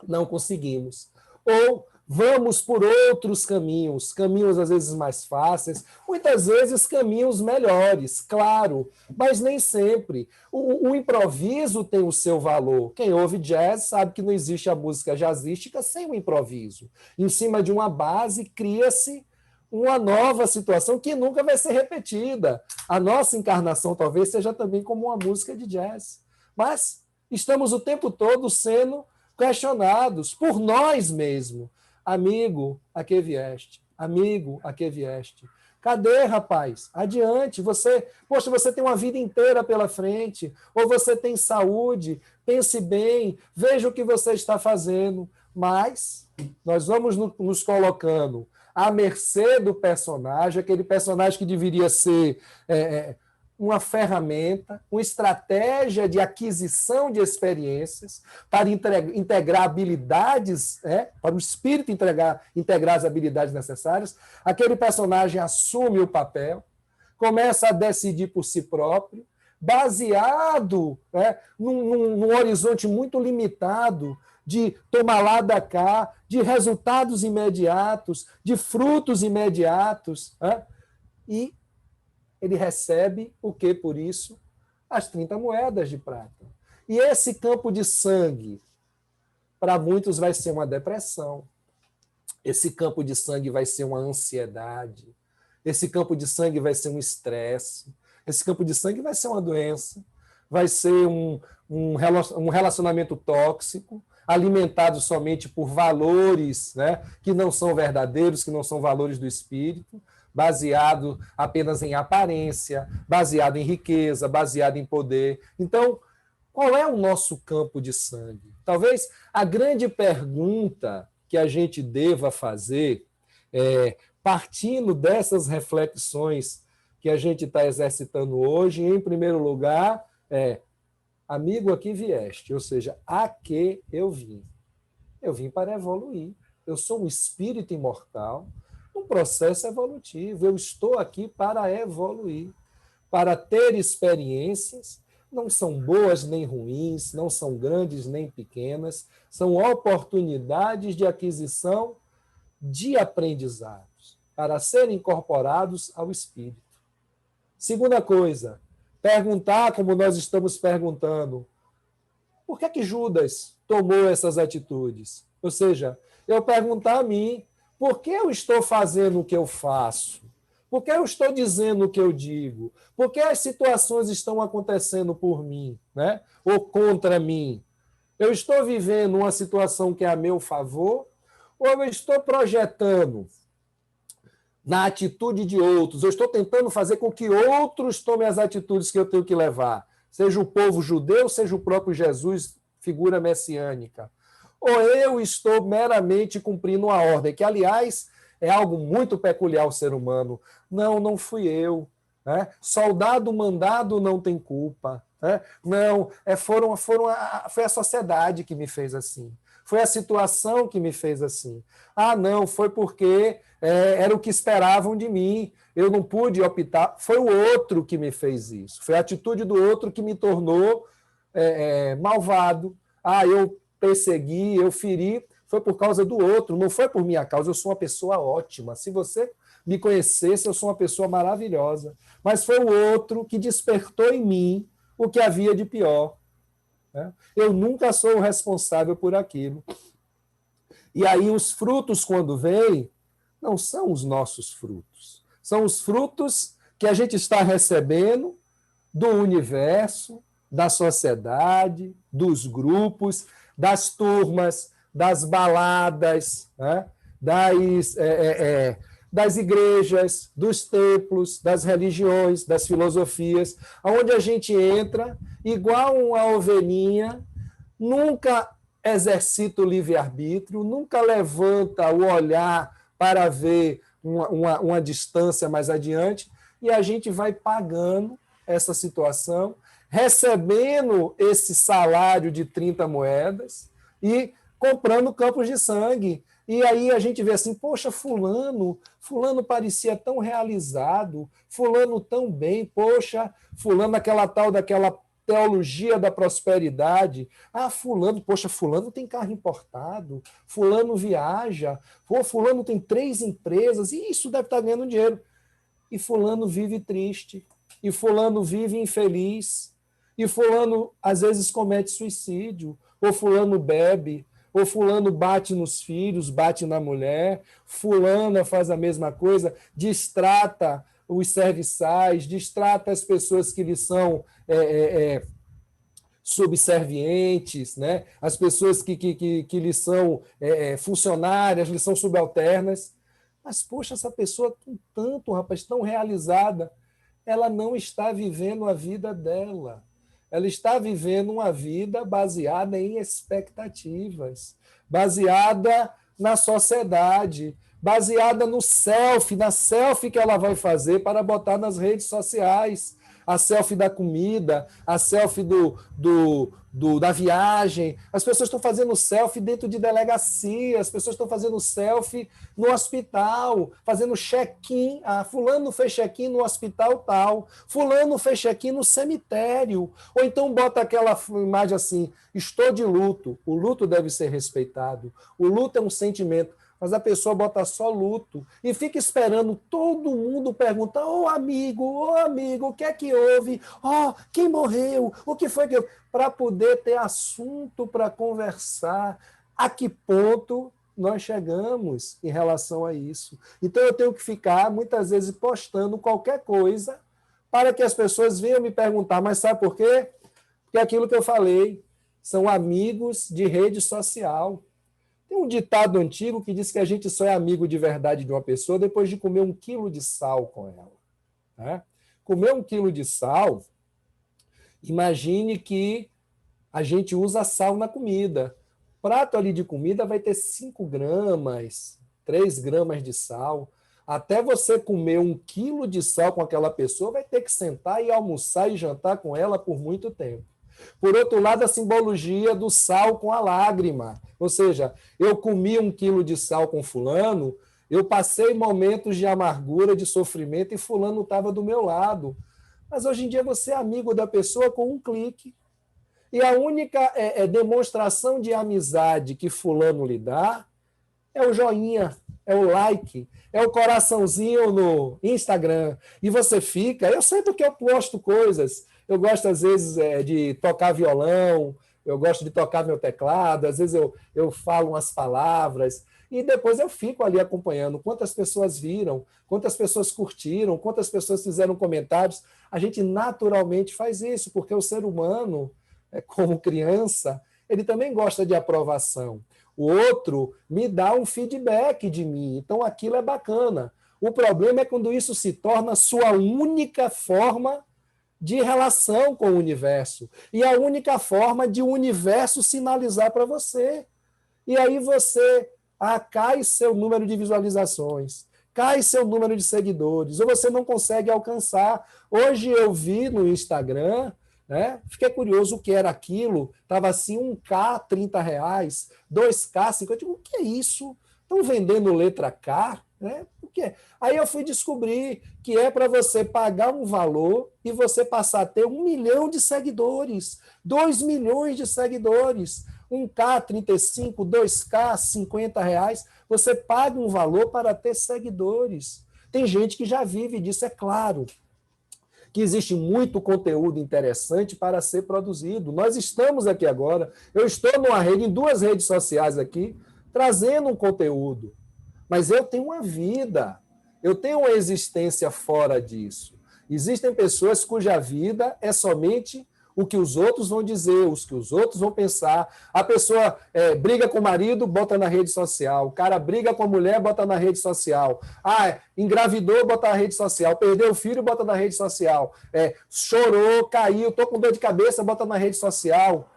não conseguimos. Ou vamos por outros caminhos, caminhos às vezes mais fáceis, muitas vezes caminhos melhores, claro, mas nem sempre. O improviso tem o seu valor. Quem ouve jazz sabe que não existe a música jazzística sem o improviso. Em cima de uma base, cria-se uma nova situação que nunca vai ser repetida. A nossa encarnação talvez seja também como uma música de jazz. Mas estamos o tempo todo sendo questionados por nós mesmos. Amigo, a que vieste? Amigo, a que vieste? Cadê, rapaz? Adiante. Você tem uma vida inteira pela frente. Ou você tem saúde. Pense bem. Veja o que você está fazendo. Mas nós vamos nos colocando à mercê do personagem, aquele personagem que deveria ser uma ferramenta, uma estratégia de aquisição de experiências para integrar habilidades, para o espírito integrar as habilidades necessárias. Aquele personagem assume o papel, começa a decidir por si próprio, baseado num horizonte muito limitado de tomar lá da cá, de resultados imediatos, de frutos imediatos. E ele recebe o que por isso? As 30 moedas de prata. E esse campo de sangue, para muitos vai ser uma depressão. Esse campo de sangue vai ser uma ansiedade. Esse campo de sangue vai ser um estresse. Esse campo de sangue vai ser uma doença. Vai ser um relacionamento tóxico. alimentados somente por valores, né, que não são verdadeiros, que não são valores do espírito, baseado apenas em aparência, baseado em riqueza, baseado em poder. Então, qual é o nosso campo de sangue? Talvez a grande pergunta que a gente deva fazer, partindo dessas reflexões que a gente está exercitando hoje, em primeiro lugar, amigo, a que vieste? Ou seja, a que eu vim? Eu vim para evoluir. Eu sou um espírito imortal, um processo evolutivo. Eu estou aqui para evoluir, para ter experiências. Não são boas nem ruins, não são grandes nem pequenas, são oportunidades de aquisição de aprendizados, para serem incorporados ao espírito. Segunda coisa, perguntar, como nós estamos perguntando, por que Judas tomou essas atitudes? Ou seja, eu perguntar a mim, por que eu estou fazendo o que eu faço? Por que eu estou dizendo o que eu digo? Por que as situações estão acontecendo por mim, né? Ou contra mim? Eu estou vivendo uma situação que é a meu favor ou eu estou projetando na atitude de outros? Eu estou tentando fazer com que outros tomem as atitudes que eu tenho que levar, seja o povo judeu, seja o próprio Jesus, figura messiânica. Ou eu estou meramente cumprindo uma ordem, que, aliás, é algo muito peculiar ao ser humano. Não fui eu. Né? Soldado mandado não tem culpa. Né? Não, foi a sociedade que me fez assim. Foi a situação que me fez assim. Não, foi porque era o que esperavam de mim. Eu não pude optar. Foi o outro que me fez isso. Foi a atitude do outro que me tornou malvado. Eu persegui, eu feri. Foi por causa do outro, não foi por minha causa. Eu sou uma pessoa ótima. Se você me conhecesse, eu sou uma pessoa maravilhosa. Mas foi o outro que despertou em mim o que havia de pior. Né? Eu nunca sou o responsável por aquilo. E aí os frutos, quando vêm, não são os nossos frutos. São os frutos que a gente está recebendo do universo, da sociedade, dos grupos, das turmas, das baladas, né? Das igrejas, dos templos, das religiões, das filosofias, onde a gente entra igual uma ovelhinha, nunca exercita o livre-arbítrio, nunca levanta o olhar para ver uma distância mais adiante, e a gente vai pagando essa situação, recebendo esse salário de 30 moedas e comprando campos de sangue. E aí a gente vê assim, poxa, fulano parecia tão realizado, fulano tão bem, poxa, fulano daquela teologia da prosperidade. Fulano tem carro importado, fulano viaja, fulano tem 3 empresas, e isso deve estar ganhando dinheiro. E fulano vive triste, e fulano vive infeliz, e fulano às vezes comete suicídio, ou fulano bebe, ou fulano bate nos filhos, bate na mulher, fulana faz a mesma coisa, distrata os serviçais, distrata as pessoas que lhe são subservientes, né? As pessoas que lhe são funcionárias, lhe são subalternas. Mas, poxa, essa pessoa com tanto, rapaz, tão realizada, ela não está vivendo a vida dela. Ela está vivendo uma vida baseada em expectativas, baseada na sociedade, baseada no selfie, na selfie que ela vai fazer para botar nas redes sociais. A selfie da comida, a selfie da viagem. As pessoas estão fazendo selfie dentro de delegacia, as pessoas estão fazendo selfie no hospital, fazendo check-in. Fulano fez check-in no hospital tal, fulano fez check-in no cemitério. Ou então bota aquela imagem assim, estou de luto. O luto deve ser respeitado. O luto é um sentimento. Mas a pessoa bota só luto e fica esperando todo mundo perguntar: ô amigo, o que é que houve? Quem morreu? O que foi que houve? Para poder ter assunto para conversar. A que ponto nós chegamos em relação a isso? Então eu tenho que ficar, muitas vezes, postando qualquer coisa para que as pessoas venham me perguntar: mas sabe por quê? Porque é aquilo que eu falei. são amigos de rede social. Tem um ditado antigo que diz que a gente só é amigo de verdade de uma pessoa depois de comer 1 quilo de sal com ela. Né? Comer 1 quilo de sal, imagine que a gente usa sal na comida. O prato ali de comida vai ter 5 gramas, 3 gramas de sal. Até você comer 1 quilo de sal com aquela pessoa, vai ter que sentar e almoçar e jantar com ela por muito tempo. Por outro lado, a simbologia do sal com a lágrima. Ou seja, eu comi 1 quilo de sal com fulano, eu passei momentos de amargura, de sofrimento, e fulano estava do meu lado. Mas hoje em dia você é amigo da pessoa com um clique. E a única demonstração de amizade que fulano lhe dá é o joinha, é o like, é o coraçãozinho no Instagram. E você fica... Eu sei porque eu posto coisas. Eu gosto, às vezes, de tocar violão, eu gosto de tocar meu teclado, às vezes eu falo umas palavras, e depois eu fico ali acompanhando quantas pessoas viram, quantas pessoas curtiram, quantas pessoas fizeram comentários. A gente naturalmente faz isso, porque o ser humano, como criança, ele também gosta de aprovação. O outro me dá um feedback de mim, então aquilo é bacana. O problema é quando isso se torna sua única forma de relação com o universo, e a única forma de o universo sinalizar para você. E aí você cai seu número de visualizações, cai seu número de seguidores, ou você não consegue alcançar. Hoje eu vi no Instagram, né? Fiquei curioso o que era aquilo, estava assim, 1K, R$30, 2K, 50, eu digo, o que é isso? Estão vendendo letra K? Né? Por quê? Aí eu fui descobrir que é para você pagar um valor e você passar a ter 1 milhão de seguidores, 2 milhões de seguidores, 1K, 35, 2K, R$50, você paga um valor para ter seguidores. Tem gente que já vive disso, é claro, que existe muito conteúdo interessante para ser produzido. Nós estamos aqui agora, eu estou em 2 redes sociais aqui, trazendo um conteúdo. Mas eu tenho uma vida, eu tenho uma existência fora disso. Existem pessoas cuja vida é somente o que os outros vão dizer, os que os outros vão pensar. A pessoa briga com o marido, bota na rede social. O cara briga com a mulher, bota na rede social. Engravidou, bota na rede social. Perdeu o filho, bota na rede social. Chorou, caiu, estou com dor de cabeça, bota na rede social.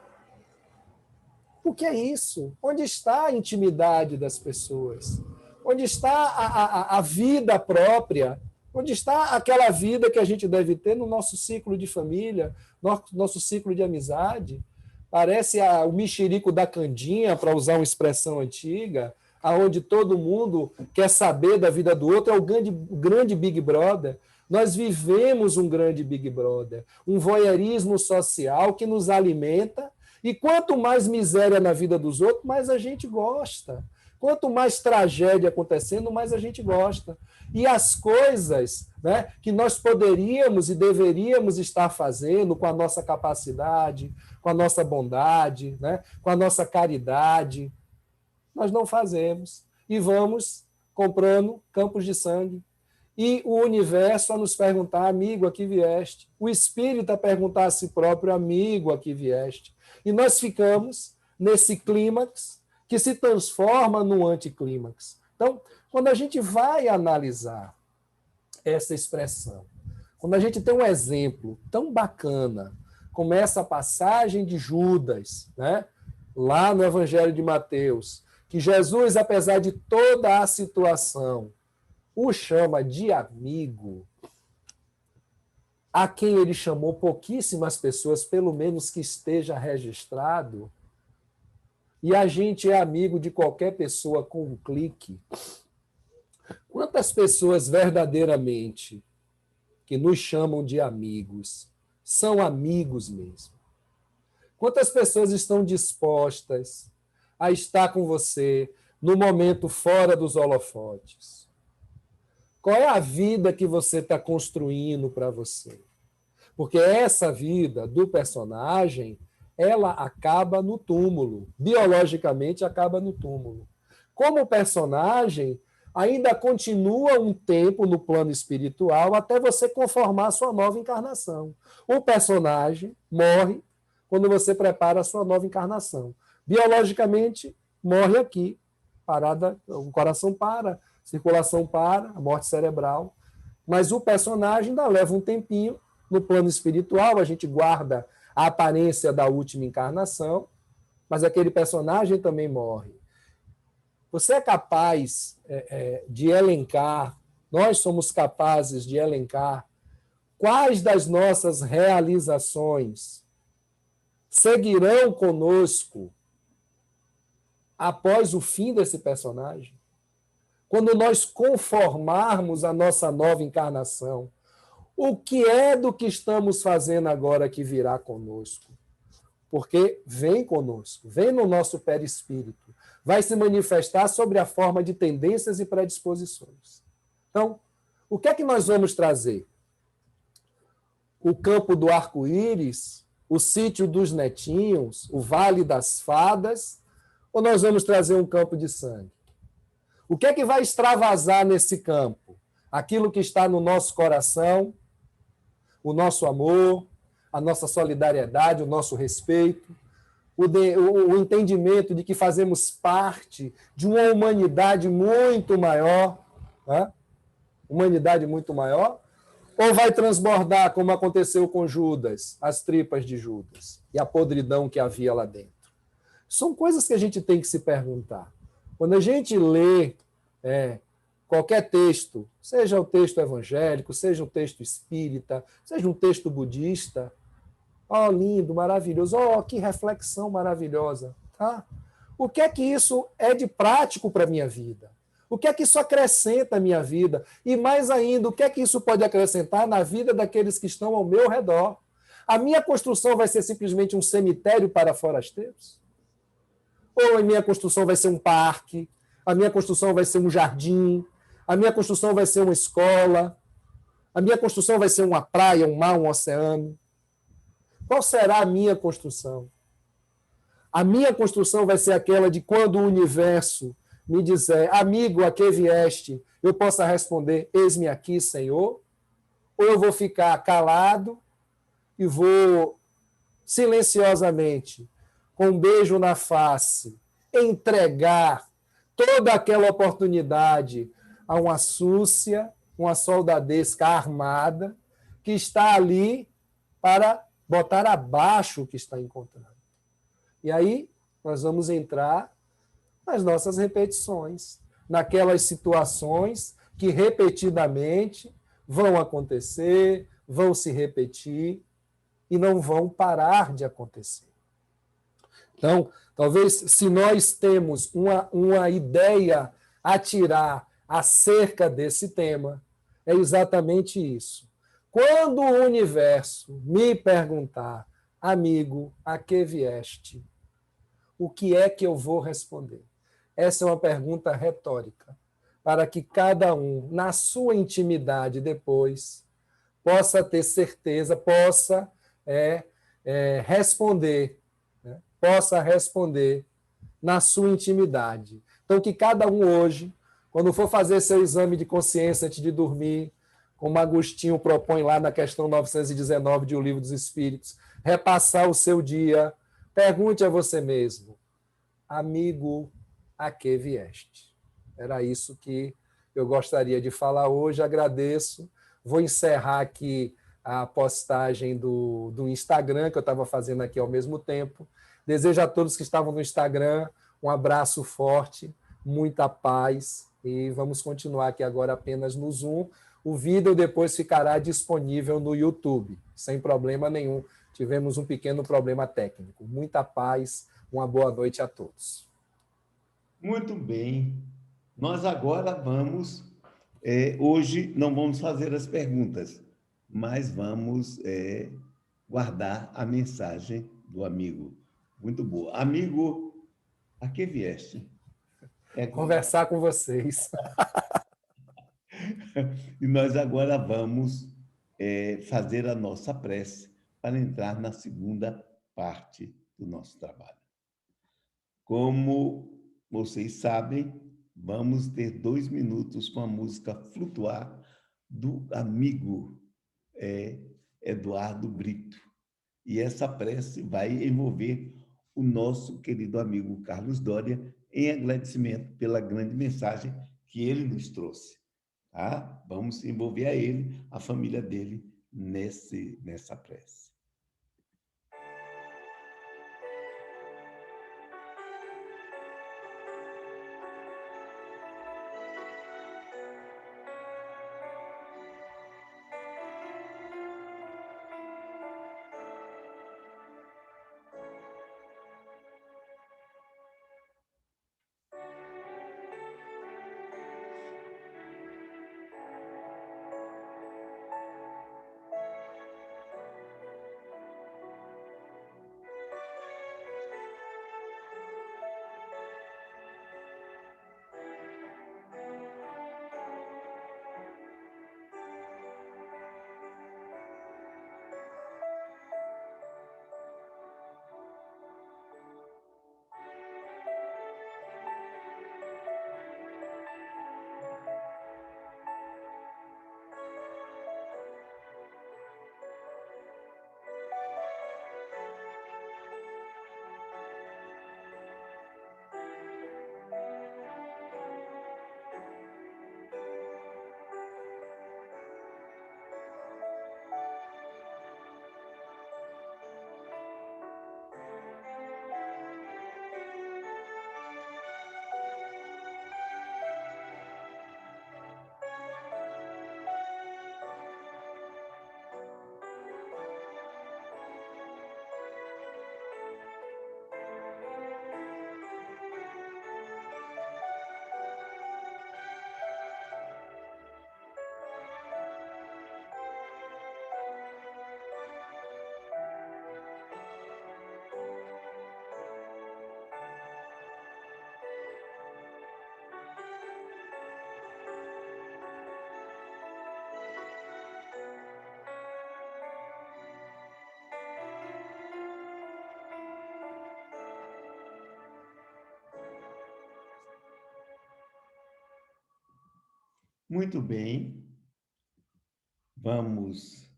O que é isso? Onde está a intimidade das pessoas? Onde está a vida própria? Onde está aquela vida que a gente deve ter no nosso ciclo de família, nosso ciclo de amizade? Parece o mexerico da candinha, para usar uma expressão antiga, onde todo mundo quer saber da vida do outro, é o grande Big Brother. Nós vivemos um grande Big Brother, um voyeurismo social que nos alimenta, e quanto mais miséria na vida dos outros, mais a gente gosta. Quanto mais tragédia acontecendo, mais a gente gosta. E as coisas, né, que nós poderíamos e deveríamos estar fazendo com a nossa capacidade, com a nossa bondade, né, com a nossa caridade, nós não fazemos. E vamos comprando campos de sangue. E o universo a nos perguntar, amigo, a que vieste? O espírito a perguntar a si próprio, amigo, a que vieste? E nós ficamos nesse clímax que se transforma no anticlímax. Então, quando a gente vai analisar essa expressão, quando a gente tem um exemplo tão bacana, como essa passagem de Judas, né, lá no Evangelho de Mateus, que Jesus, apesar de toda a situação, o chama de amigo, a quem ele chamou pouquíssimas pessoas, pelo menos que esteja registrado, e a gente é amigo de qualquer pessoa com um clique. Quantas pessoas verdadeiramente que nos chamam de amigos são amigos mesmo? Quantas pessoas estão dispostas a estar com você no momento fora dos holofotes? Qual é a vida que você está construindo para você? Porque essa vida do personagem, ela acaba no túmulo. Biologicamente, acaba no túmulo. Como personagem, ainda continua um tempo no plano espiritual até você conformar a sua nova encarnação. O personagem morre quando você prepara a sua nova encarnação. Biologicamente, morre aqui, parada, o coração para, a circulação para, a morte cerebral, mas o personagem ainda leva um tempinho. No plano espiritual, a gente guarda a aparência da última encarnação, mas aquele personagem também morre. Você é capaz de elencar, nós somos capazes de elencar quais das nossas realizações seguirão conosco após o fim desse personagem? Quando nós conformarmos a nossa nova encarnação, o que é do que estamos fazendo agora que virá conosco? Porque vem conosco, vem no nosso perispírito, vai se manifestar sobre a forma de tendências e predisposições. Então, o que é que nós vamos trazer? O campo do arco-íris, o sítio dos netinhos, o vale das fadas, ou nós vamos trazer um campo de sangue? O que é que vai extravasar nesse campo? Aquilo que está no nosso coração, o nosso amor, a nossa solidariedade, o nosso respeito, o entendimento de que fazemos parte de uma humanidade muito maior, né? Humanidade muito maior, ou vai transbordar, como aconteceu com Judas, as tripas de Judas e a podridão que havia lá dentro? São coisas que a gente tem que se perguntar. Quando a gente lê qualquer texto, seja o texto evangélico, seja um texto espírita, seja um texto budista, lindo, maravilhoso, que reflexão maravilhosa, tá? O que é que isso é de prático para a minha vida? O que é que isso acrescenta à minha vida? E mais ainda, o que é que isso pode acrescentar na vida daqueles que estão ao meu redor? A minha construção vai ser simplesmente um cemitério para forasteiros? Ou a minha construção vai ser um parque? A minha construção vai ser um jardim? A minha construção vai ser uma escola? A minha construção vai ser uma praia, um mar, um oceano? Qual será a minha construção? A minha construção vai ser aquela de quando o universo me dizer, amigo, a que vieste? Eu possa responder, eis-me aqui, Senhor? Ou eu vou ficar calado e vou silenciosamente, com um beijo na face, entregar toda aquela oportunidade a uma súcia, uma soldadesca armada, que está ali para botar abaixo o que está encontrando. E aí nós vamos entrar nas nossas repetições, naquelas situações que repetidamente vão acontecer, vão se repetir e não vão parar de acontecer. Então, talvez, se nós temos uma ideia a tirar acerca desse tema, é exatamente isso. Quando o universo me perguntar, amigo, a que vieste? O que é que eu vou responder? Essa é uma pergunta retórica, para que cada um, na sua intimidade depois, possa ter certeza, possa responder, né? Possa responder na sua intimidade. Então, que cada um hoje, quando for fazer seu exame de consciência antes de dormir, como Agostinho propõe lá na questão 919 de O Livro dos Espíritos, repassar o seu dia, pergunte a você mesmo, amigo, a que vieste? Era isso que eu gostaria de falar hoje, agradeço. Vou encerrar aqui a postagem do Instagram, que eu estava fazendo aqui ao mesmo tempo. Desejo a todos que estavam no Instagram um abraço forte, muita paz, e vamos continuar aqui agora apenas no Zoom. O vídeo depois ficará disponível no YouTube, sem problema nenhum. Tivemos um pequeno problema técnico. Muita paz, uma boa noite a todos. Muito bem. Nós agora vamos... hoje não vamos fazer as perguntas, mas vamos guardar a mensagem do amigo. Muito boa. Amigo, a que vieste? Conversar com vocês. E nós agora vamos fazer a nossa prece para entrar na segunda parte do nosso trabalho. Como vocês sabem, vamos ter 2 minutos com a música Flutuar do amigo Eduardo Brito. E essa prece vai envolver o nosso querido amigo Carlos Doria em agradecimento pela grande mensagem que ele nos trouxe. Tá? Vamos envolver a ele, a família dele, nessa prece. Muito bem, vamos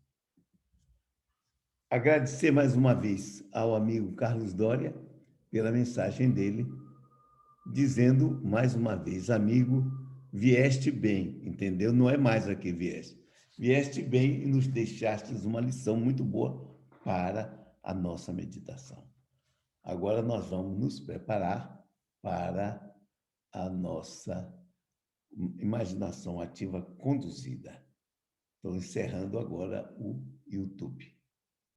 agradecer mais uma vez ao amigo Carlos Doria pela mensagem dele, dizendo mais uma vez, amigo, vieste bem, entendeu? Não é mais aqui vieste. Vieste bem e nos deixaste uma lição muito boa para a nossa meditação. Agora nós vamos nos preparar para a nossa imaginação ativa conduzida. Estou encerrando agora o YouTube.